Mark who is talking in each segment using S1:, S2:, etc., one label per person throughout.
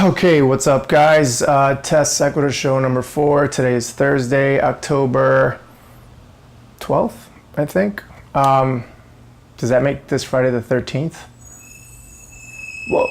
S1: Okay, what's up, guys? Test SEQUITUR show number 4. Today is Thursday, October 12th, I think. Does that make this Friday the 13th? Whoa.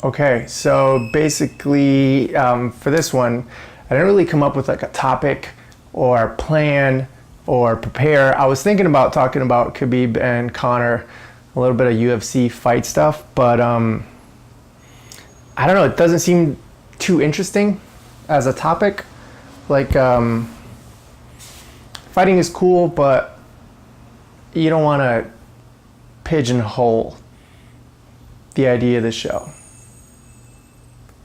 S1: Okay, so basically, for this one, I didn't really come up with like a topic or plan or prepare. I was thinking about talking about Khabib and Conor, a little bit of UFC fight stuff, but I don't know, it doesn't seem too interesting as a topic. Like, fighting is cool, but you don't want to pigeonhole the idea of the show,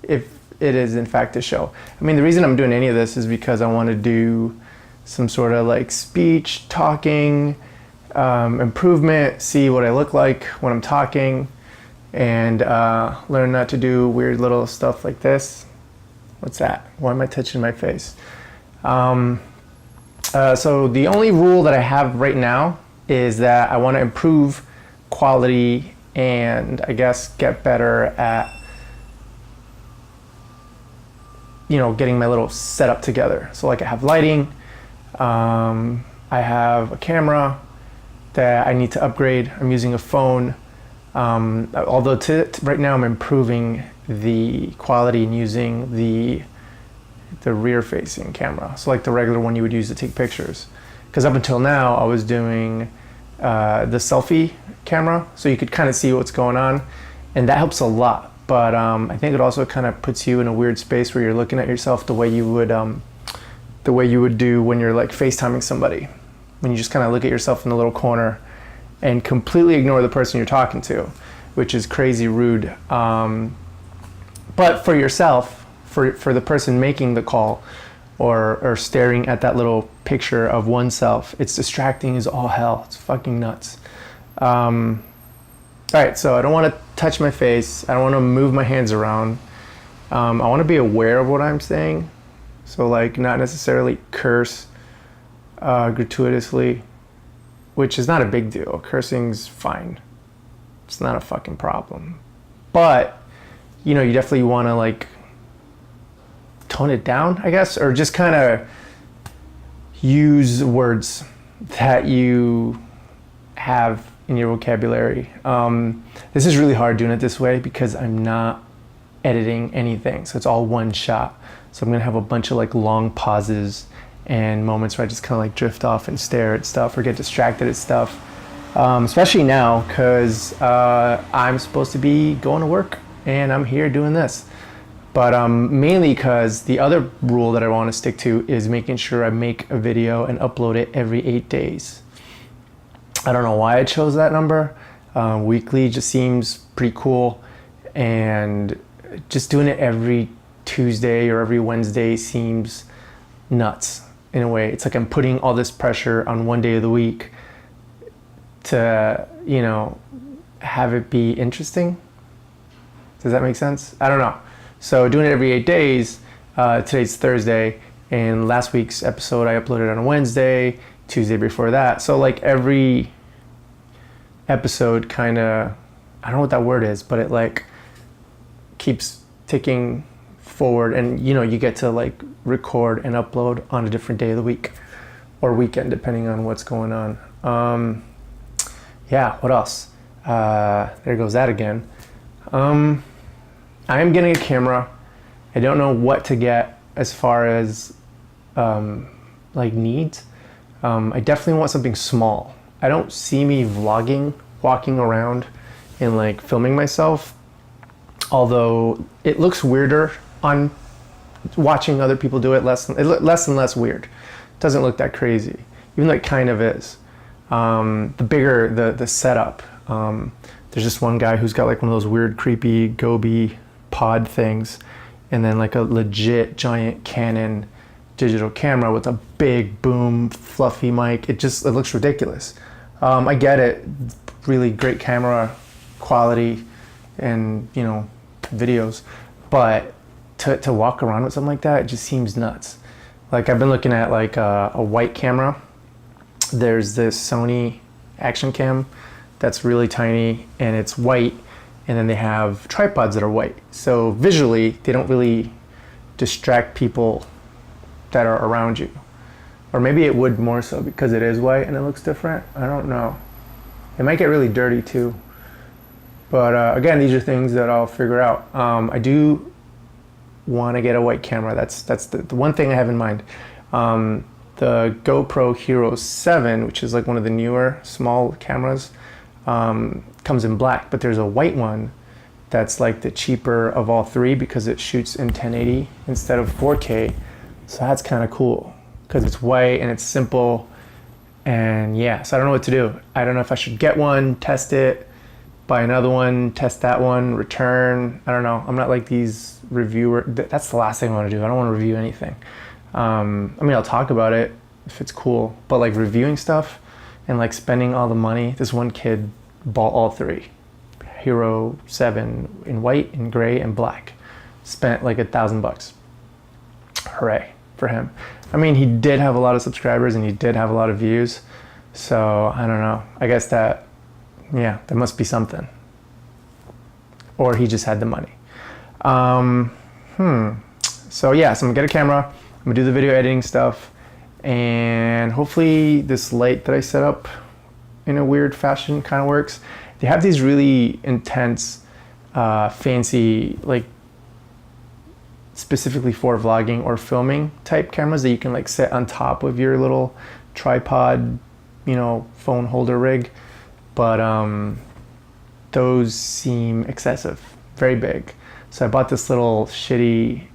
S1: if it is in fact a show. I mean, the reason I'm doing any of this is because I want to do some sort of like speech, talking, improvement, see what I look like when I'm talking, and learn not to do weird little stuff like this. What's that? Why am I touching my face? So the only rule that I have right now is that I want to improve quality and I guess get better at, you know, getting my little setup together. So like I have lighting, I have a camera that I need to upgrade. I'm using a phone. Although right now I'm improving the quality and using the rear-facing camera, so like the regular one you would use to take pictures. Because up until now I was doing the selfie camera, so you could kind of see what's going on, and that helps a lot. But I think it also kind of puts you in a weird space where you're looking at yourself the way you would do when you're like FaceTiming somebody, when you just kind of look at yourself in the little corner and completely ignore the person you're talking to, which is crazy rude. But for yourself, for the person making the call or staring at that little picture of oneself, it's distracting as all hell. It's fucking nuts. All right, so I don't want to touch my face. I don't want to move my hands around. I want to be aware of what I'm saying. So like not necessarily curse gratuitously, which is not a big deal. Cursing's fine. It's not a fucking problem. But, you know, you definitely want to like tone it down, I guess, or just kind of use words that you have in your vocabulary. This is really hard doing it this way because I'm not editing anything. So it's all one shot. So I'm going to have a bunch of like long pauses and moments where I just kind of like drift off and stare at stuff or get distracted at stuff, especially now because I'm supposed to be going to work and I'm here doing this. But mainly because the other rule that I want to stick to is making sure I make a video and upload it every 8 days. I don't know why I chose that number. Weekly just seems pretty cool, and just doing it every Tuesday or every Wednesday seems nuts. In a way, it's like I'm putting all this pressure on one day of the week to, you know, have it be interesting. Does that make sense? I don't know. So doing it every 8 days, today's Thursday, and last week's episode I uploaded on a Wednesday, Tuesday before that. So like every episode kind of, I don't know what that word is, but it like keeps ticking forward, and you know, you get to like record and upload on a different day of the week or weekend depending on what's going on. Yeah, what else? There goes that again. I am getting a camera. I don't know what to get as far as like needs. I definitely want something small. I don't see me vlogging, walking around and like filming myself, although it looks weirder on watching other people do it, less and less weird. It doesn't look that crazy, even though it kind of is. The bigger the setup, there's just one guy who's got like one of those weird creepy Gobi pod things, and then like a legit giant Canon digital camera with a big boom fluffy mic. It looks ridiculous. I get it, really great camera quality and, you know, videos, but to walk around with something like that, it just seems nuts. Like I've been looking at like a white camera. There's this Sony action cam that's really tiny and it's white and then they have tripods that are white. So visually, they don't really distract people that are around you. Or maybe it would more so because it is white and it looks different. I don't know. It might get really dirty too. But again, these are things that I'll figure out. I do want to get a white camera. That's the one thing I have in mind. The GoPro Hero 7, which is like one of the newer small cameras, comes in black, but there's a white one that's like the cheaper of all three because it shoots in 1080 instead of 4K. So that's kind of cool because it's white and it's simple. And yeah, so I don't know what to do. I don't know if I should get one, test it, buy another one, test that one, return. I don't know. I'm not like these reviewer. That's the last thing I want to do. I don't want to review anything. I mean, I'll talk about it if it's cool, but like reviewing stuff and like spending all the money. This one kid bought all three. Hero 7 in white, in gray, and black. Spent like $1,000. Hooray for him. I mean, he did have a lot of subscribers and he did have a lot of views. So I don't know. I guess that, yeah, there must be something. Or he just had the money. So yeah, so I'm gonna get a camera. I'm gonna do the video editing stuff. And hopefully this light that I set up in a weird fashion kind of works. They have these really intense, fancy, like specifically for vlogging or filming type cameras that you can like set on top of your little tripod, you know, phone holder rig. But those seem excessive, very big. So I bought this little shitty,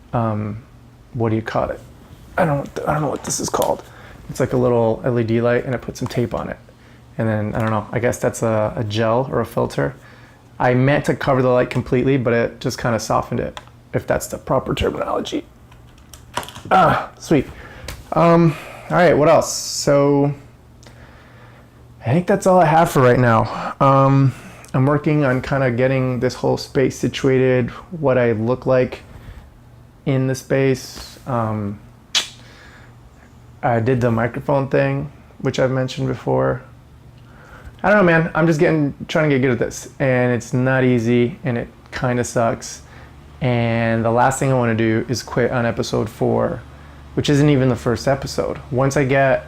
S1: what do you call it? I don't know what this is called. It's like a little LED light and I put some tape on it. And then, I don't know, I guess that's a gel or a filter. I meant to cover the light completely, but it just kind of softened it, if that's the proper terminology. Ah, sweet. All right, what else? So, I think that's all I have for right now. I'm working on kind of getting this whole space situated, what I look like in the space. I did the microphone thing, which I've mentioned before. I don't know, man. I'm just trying to get good at this, and it's not easy, and it kind of sucks. And the last thing I want to do is quit on episode 4, which isn't even the first episode. Once I get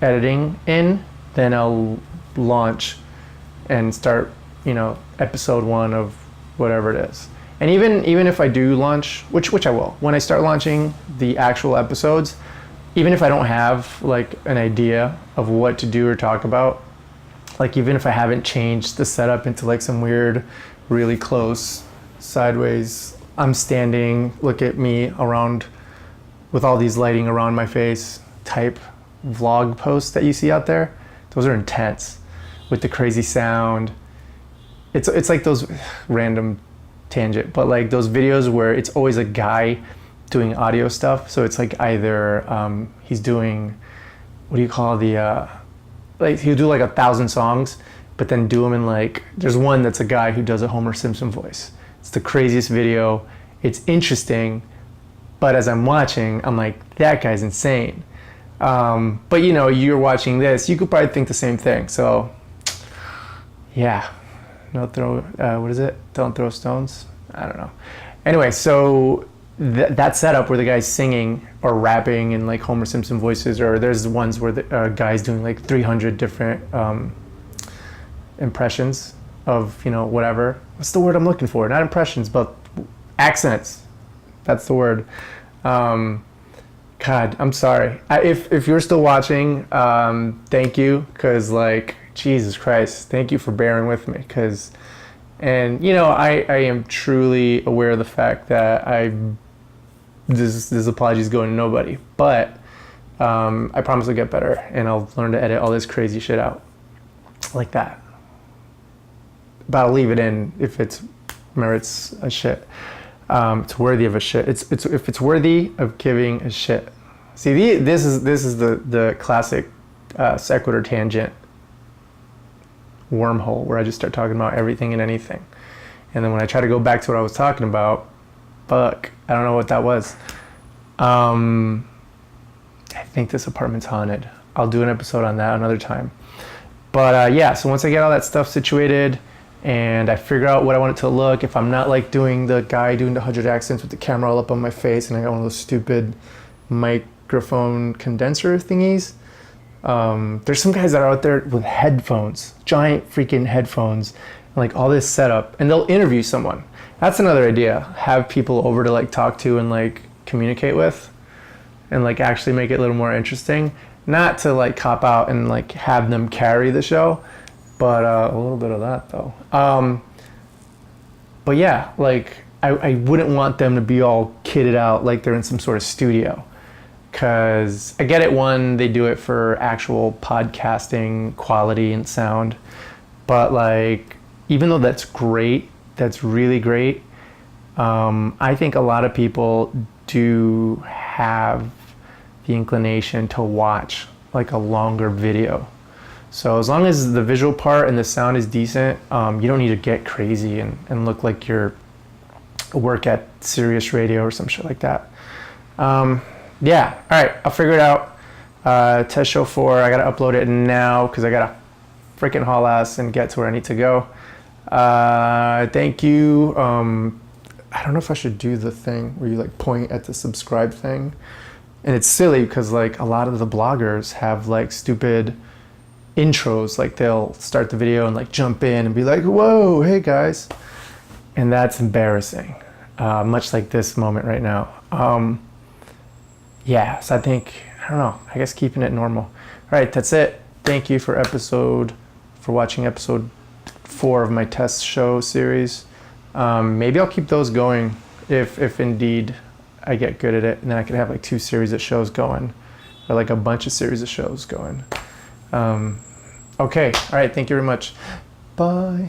S1: editing in, then I'll launch and start, you know, episode 1 of whatever it is. And even if I do launch, which I will, when I start launching the actual episodes, even if I don't have like an idea of what to do or talk about, like even if I haven't changed the setup into like some weird, really close, sideways, I'm standing, look at me around with all these lighting around my face type vlog posts that you see out there, those are intense with the crazy sound. It's like those random tangent, but like those videos where it's always a guy doing audio stuff. So it's like either he's doing, what do you call the, like he'll do like 1,000 songs, but then do them in like, there's one that's a guy who does a Homer Simpson voice. It's the craziest video. It's interesting, but as I'm watching, I'm like, that guy's insane. But you know, you're watching this, you could probably think the same thing. So yeah, what is it? Don't throw stones? I don't know. Anyway, so that setup where the guy's singing or rapping in like Homer Simpson voices, or there's ones where the guy's doing like 300 different impressions of, you know, whatever. What's the word I'm looking for? Not impressions, but accents. That's the word. God, I'm sorry. If you're still watching, thank you, because like, Jesus Christ, thank you for bearing with me, because, and you know, I am truly aware of the fact that this apology is going to nobody, but I promise I'll get better, and I'll learn to edit all this crazy shit out like that. But I'll leave it in if it merits a shit. It's worthy of a shit. If it's worthy of giving a shit. See, this is the classic SEQUITUR tangent wormhole where I just start talking about everything and anything, and then when I try to go back to what I was talking about, fuck, I don't know what that was. I think this apartment's haunted. I'll do an episode on that another time. But yeah, so once I get all that stuff situated, and I figure out what I want it to look. If I'm not like doing the guy doing the 100 accents with the camera all up on my face and I got one of those stupid microphone condenser thingies. There's some guys that are out there with headphones, giant freaking headphones, and like all this setup, and they'll interview someone. That's another idea. Have people over to like talk to and like communicate with, and like actually make it a little more interesting. Not to like cop out and like have them carry the show, but a little bit of that though. But yeah, like I wouldn't want them to be all kitted out like they're in some sort of studio. Because I get it, one, they do it for actual podcasting quality and sound. But like, even though that's great, that's really great, I think a lot of people do have the inclination to watch like a longer video. So as long as the visual part and the sound is decent, you don't need to get crazy and look like you're work at Sirius Radio or some shit like that. Yeah, all right, I'll figure it out. Test show 4, I gotta upload it now because I gotta freaking haul ass and get to where I need to go. Thank you. I don't know if I should do the thing where you like point at the subscribe thing. And it's silly because like a lot of the bloggers have like stupid intros. Like they'll start the video and like jump in and be like, whoa, hey guys. And that's embarrassing. Much like this moment right now. Yeah, so I think, I don't know, I guess keeping it normal. All right, that's it. Thank you for watching episode 4 of my test show series. Maybe I'll keep those going if indeed I get good at it, and then I could have like 2 series of shows going, or like a bunch of series of shows going. Okay, all right, thank you very much. Bye.